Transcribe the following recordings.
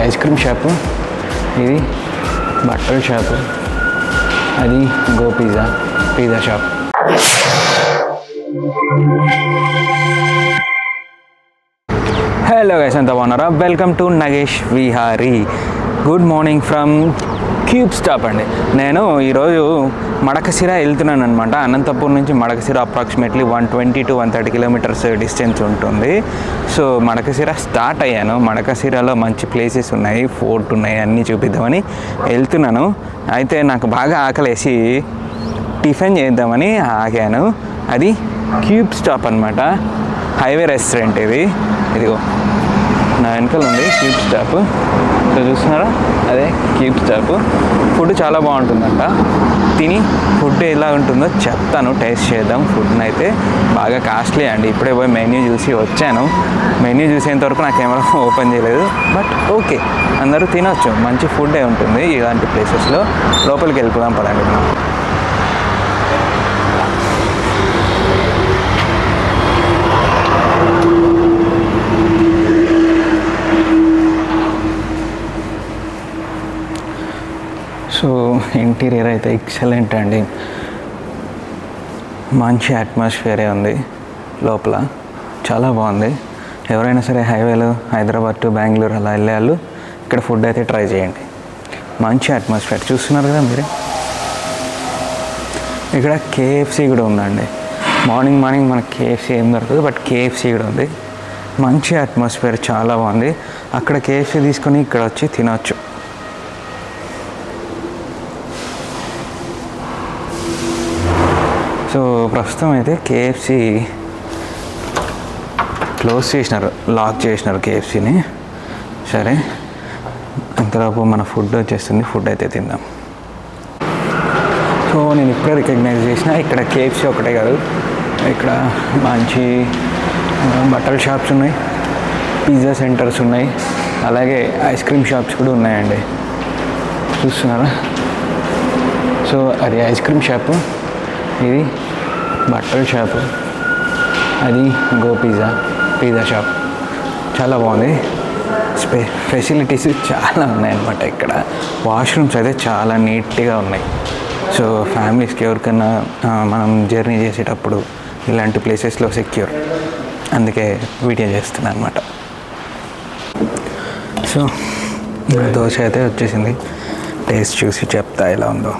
Ice cream shop, ఇది బట్టల shop, అది go pizza shop. Hello guys, అంతా బాగున్నారా? Welcome to Nagesh Vihari. Good morning from cube stop అండి. నేను ఈరోజు మడకశిర వెళ్తున్నాను అనమాట. అనంతపూర్ నుంచి Madakasira approximately 120 to 130 kilometres distance ఉంటుంది. సో మడకశిర స్టార్ట్ అయ్యాను. మడకశిరలో మంచి ప్లేసెస్ ఉన్నాయి, ఫోర్ట్ ఉన్నాయి, అన్నీ చూపిద్దామని వెళ్తున్నాను. అయితే నాకు బాగా ఆకలేసి టిఫిన్ చేద్దామని ఆగాను. అది క్యూబ్ స్టాప్ అనమాట. హైవే రెస్టారెంట్ ఇదిగో నా వెనకాల ఉంది క్యూబ్ స్టాప్. సో చూస్తున్నారా, అదే క్యూబ్ స్టాప్. ఫుడ్ చాలా బాగుంటుందంట. తిని ఫుడ్ ఎలా ఉంటుందో చెప్తాను, టేస్ట్ చేద్దాం. ఫుడ్ని అయితే బాగా కాస్ట్లీ అండి. ఇప్పుడే పోయి మెన్యూ చూసి వచ్చాను. మెన్యూ చూసేంత వరకు నా కెమెరా ఓపెన్ చేయలేదు. బట్ ఓకే, అందరూ తినొచ్చు. మంచి ఫుడ్డే ఉంటుంది ఇలాంటి ప్లేసెస్లో. లోపలికి వెళ్ళిపోదాం పదండి. సో ఇంటీరియర్ అయితే ఎక్సలెంట్ అండి. మంచి అట్మాస్ఫియరే ఉంది లోపల, చాలా బాగుంది. ఎవరైనా సరే హైవేలో హైదరాబాద్ టు బెంగళూరు అలా వెళ్ళే వాళ్ళు ఇక్కడ ఫుడ్ అయితే ట్రై చేయండి. మంచి అట్మాస్ఫియర్ చూస్తున్నారు కదా మీరు. ఇక్కడ కేఎఫ్సీ కూడా ఉందండి. మార్నింగ్ మనకి కేఎఫ్సీ ఏం దొరకదు, బట్ కేఎఫ్సీ కూడా ఉంది. మంచి అట్మాస్ఫియర్, చాలా బాగుంది. అక్కడ కేఎఫ్సీ తీసుకొని ఇక్కడ వచ్చి తినవచ్చు. సో ప్రస్తుతం అయితే కేఎఫ్సీ క్లోజ్ చేసినారు, లాక్ చేసినారు కేఎఫ్సీని. సరే, అంతలోపు మన ఫుడ్ వచ్చేస్తుంది. ఫుడ్ అయితే తిందాం. సో నేను ఇప్పుడే రికగ్నైజ్ చేసిన, ఇక్కడ కేఎఫ్సీ ఒకటే కాదు, ఇక్కడ మంచి బట్టల షాప్స్ ఉన్నాయి, పిజ్జా సెంటర్స్ ఉన్నాయి, అలాగే ఐస్ క్రీమ్ షాప్స్ కూడా ఉన్నాయండి. చూస్తున్నారా? సో అది ఐస్ క్రీమ్ షాపు, ఇది బట్టల షాపు, అది గో పిజ్జా షాప్. చాలా బాగుంది. ఫెసిలిటీస్ చాలా ఉన్నాయన్నమాట. ఇక్కడ వాష్రూమ్స్ అయితే చాలా నీట్గా ఉన్నాయి. సో ఫ్యామిలీస్కి ఎవరికైనా మనం జర్నీ చేసేటప్పుడు ఇలాంటి ప్లేసెస్లో సెక్యూర్, అందుకే వీడియో చేస్తున్నాను అనమాట. సో దోశ అయితే వచ్చేసింది. టేస్ట్ చూసి చెప్తా ఎలా ఉందో.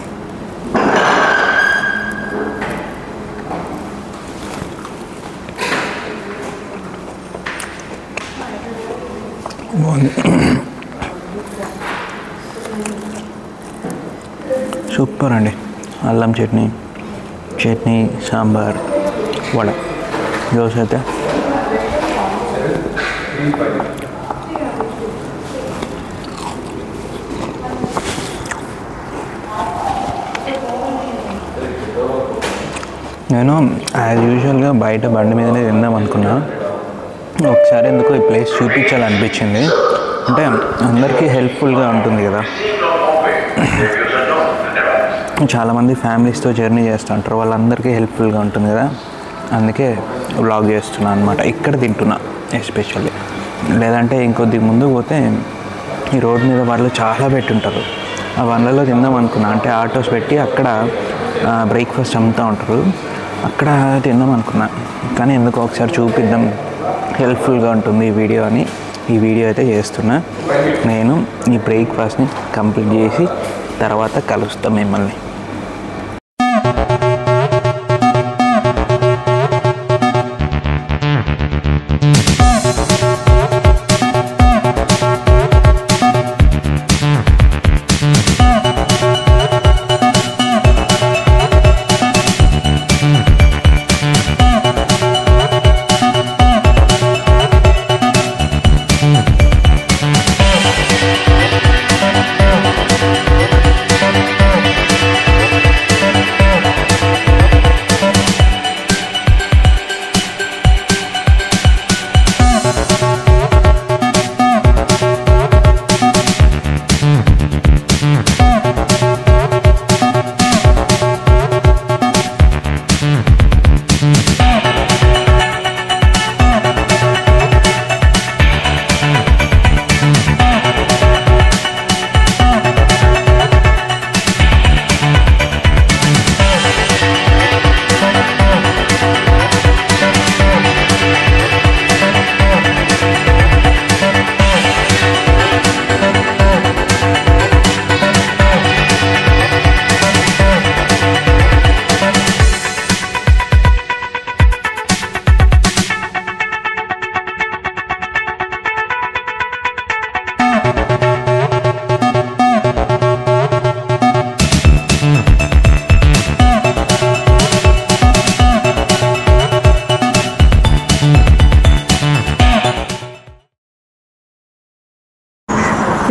బాగుంది, సూపర్ అండి. అల్లం చట్నీ, సాంబార్, వడ, దోశ అయితే నేను యాజ్ యూజువల్గా బయట బండి మీదనే తిందాం అనుకున్నా. ఒకసారి ఎందుకో ఈ ప్లేస్ చూపించాలనిపించింది. అంటే అందరికీ హెల్ప్ఫుల్గా ఉంటుంది కదా. చాలామంది ఫ్యామిలీస్తో జర్నీ చేస్తూ ఉంటారు, వాళ్ళందరికీ హెల్ప్ఫుల్గా ఉంటుంది కదా. అందుకే వ్లాగ్ చేస్తున్నాను అనమాట. ఇక్కడ తింటున్నా ఎస్పెషల్లీ. లేదంటే ఇంకొద్ది ముందుకు పోతే ఈ రోడ్ మీద వాళ్ళు చాలా పెట్టుంటారు. ఆ వాళ్ళలో తిందాం అనుకున్నా. అంటే ఆటోస్ పెట్టి అక్కడ బ్రేక్ఫాస్ట్ అమ్ముతూ ఉంటారు, అక్కడ తిందాం అనుకున్నా. కానీ ఎందుకో ఒకసారి చూపిద్దాం, హెల్ప్ఫుల్గా ఉంటుంది ఈ వీడియో అని ఈ వీడియో అయితే చేస్తున్నా. నేను ఈ బ్రేక్ఫాస్ట్ని కంప్లీట్ చేసి తర్వాత కలుస్తాం మిమ్మల్ని.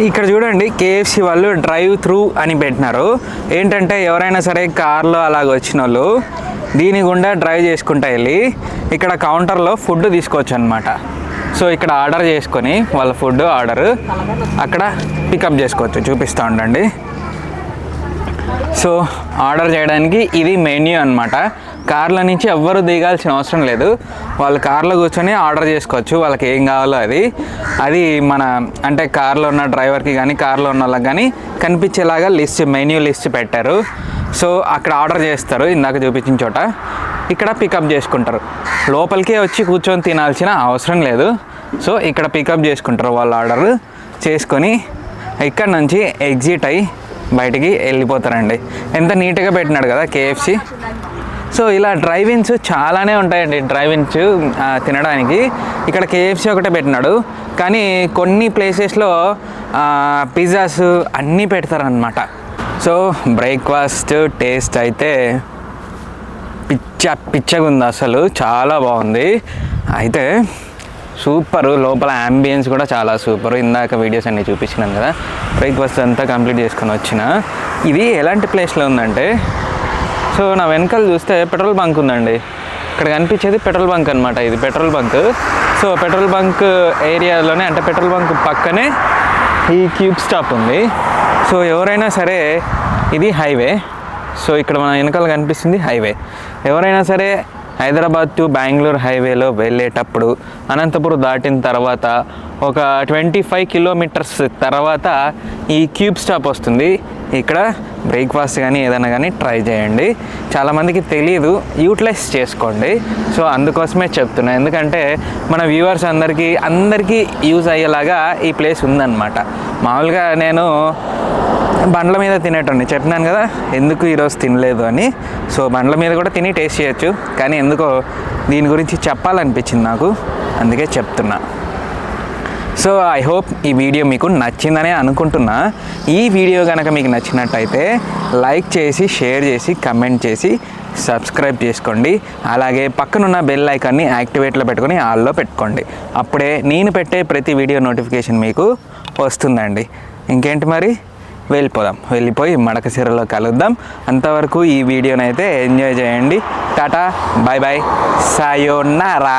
ఇక్కడ చూడండి కేఎఫ్సి వాళ్ళు డ్రైవ్ త్రూ అని పెట్టినారు. ఏంటంటే ఎవరైనా సరే కార్లో అలాగ వచ్చిన వాళ్ళు దీని గుండా డ్రైవ్ చేసుకుంటా వెళ్ళి ఇక్కడ కౌంటర్లో ఫుడ్ తీసుకోవచ్చు అనమాట. సో ఇక్కడ ఆర్డర్ చేసుకొని వాళ్ళ ఫుడ్ ఆర్డర్ అక్కడ పికప్ చేసుకోవచ్చు. చూపిస్తూ ఉండండి. సో ఆర్డర్ చేయడానికి ఇది మెన్యూ అనమాట. కార్ల నుంచి ఎవ్వరు దిగాల్సిన అవసరం లేదు. వాళ్ళు కార్లో కూర్చొని ఆర్డర్ చేసుకోవచ్చు వాళ్ళకి ఏం కావాలో అది మన అంటే కార్లో ఉన్న డ్రైవర్కి కానీ కార్లో ఉన్న వాళ్ళకి కానీ కనిపించేలాగా మెన్యూ లిస్ట్ పెట్టారు. సో అక్కడ ఆర్డర్ చేస్తారు. ఇందాక చూపించిన చోట ఇక్కడ పికప్ చేసుకుంటారు. లోపలికే వచ్చి కూర్చొని తినాల్సిన అవసరం లేదు. సో ఇక్కడ పికప్ చేసుకుంటారు. వాళ్ళు ఆర్డర్ చేసుకొని ఇక్కడ నుంచి ఎగ్జిట్ అయ్యి బయటికి వెళ్ళిపోతారండి. ఎంత నీట్గా పెట్టినాడు కదా కేఎఫ్సి. సో ఇలా డ్రైవిన్స్ చాలానే ఉంటాయండి. డ్రైవిన్స్ తినడానికి ఇక్కడ కేఎఫ్సి ఒకటే పెట్టినాడు. కానీ కొన్ని ప్లేసెస్లో పిజ్జాస్ అన్నీ పెడతారనమాట. సో బ్రేక్ఫాస్ట్ టేస్ట్ అయితే పిచ్చగా ఉంది. అసలు చాలా బాగుంది. అయితే సూపరు. లోపల యాంబియన్స్ కూడా చాలా సూపరు. ఇందాక వీడియోస్ అన్నీ చూపించినాను కదా. బ్రేక్ఫాస్ట్ అంతా కంప్లీట్ చేసుకొని వచ్చిన. ఇది ఎలాంటి ప్లేస్లో ఉందంటే, సో నా వెనకాల చూస్తే పెట్రోల్ బంక్ ఉందండి. ఇక్కడ కనిపించేది పెట్రోల్ బంక్ అనమాట. ఇది petrol bunk. So petrol bunk ఏరియాలోనే అంటే పెట్రోల్ బంక్ పక్కనే ఈ క్యూబ్ స్టాప్ ఉంది. సో ఎవరైనా సరే ఇది హైవే. సో ఇక్కడ మన వెనకాల కనిపిస్తుంది హైవే. ఎవరైనా సరే హైదరాబాద్ టు బెంగళూరు హైవేలో వెళ్ళేటప్పుడు అనంతపురం దాటిన తర్వాత ఒక 25 కిలోమీటర్స్ తర్వాత ఈ క్యూబ్ స్టాప్ వస్తుంది. ఇక్కడ బ్రేక్ఫాస్ట్ కానీ ఏదైనా కానీ ట్రై చేయండి. చాలామందికి తెలియదు, యూటిలైజ్ చేసుకోండి. సో అందుకోసమే చెప్తున్నా. ఎందుకంటే మన వ్యూవర్స్ అందరికీ యూజ్ అయ్యేలాగా ఈ ప్లేస్ ఉందన్నమాట. మామూలుగా నేను బండ్ల మీద తినేటండి చెప్పినాను కదా ఎందుకు ఈరోజు తినలేదు అని. సో బండ్ల మీద కూడా తిని టేస్ట్ చేయొచ్చు, కానీ ఎందుకో దీని గురించి చెప్పాలనిపించింది నాకు, అందుకే చెప్తున్నా. సో ఐ హోప్ ఈ వీడియో మీకు నచ్చిందనే అనుకుంటున్నా. ఈ వీడియో కనుక మీకు నచ్చినట్టయితే లైక్ చేసి, షేర్ చేసి, కమెంట్ చేసి, సబ్స్క్రైబ్ చేసుకోండి. అలాగే పక్కనున్న బెల్ ఐకాన్ని యాక్టివేట్లో పెట్టుకొని ఆల్లో పెట్టుకోండి. అప్పుడే నేను పెట్టే ప్రతి వీడియో నోటిఫికేషన్ మీకు వస్తుందండి. ఇంకేంటి మరి, వెళ్ళిపోయి మడకశిరలో కలుద్దాం. అంతవరకు ఈ వీడియోనైతే ఎంజాయ్ చేయండి. Tata, bye bye, సాయోనారా.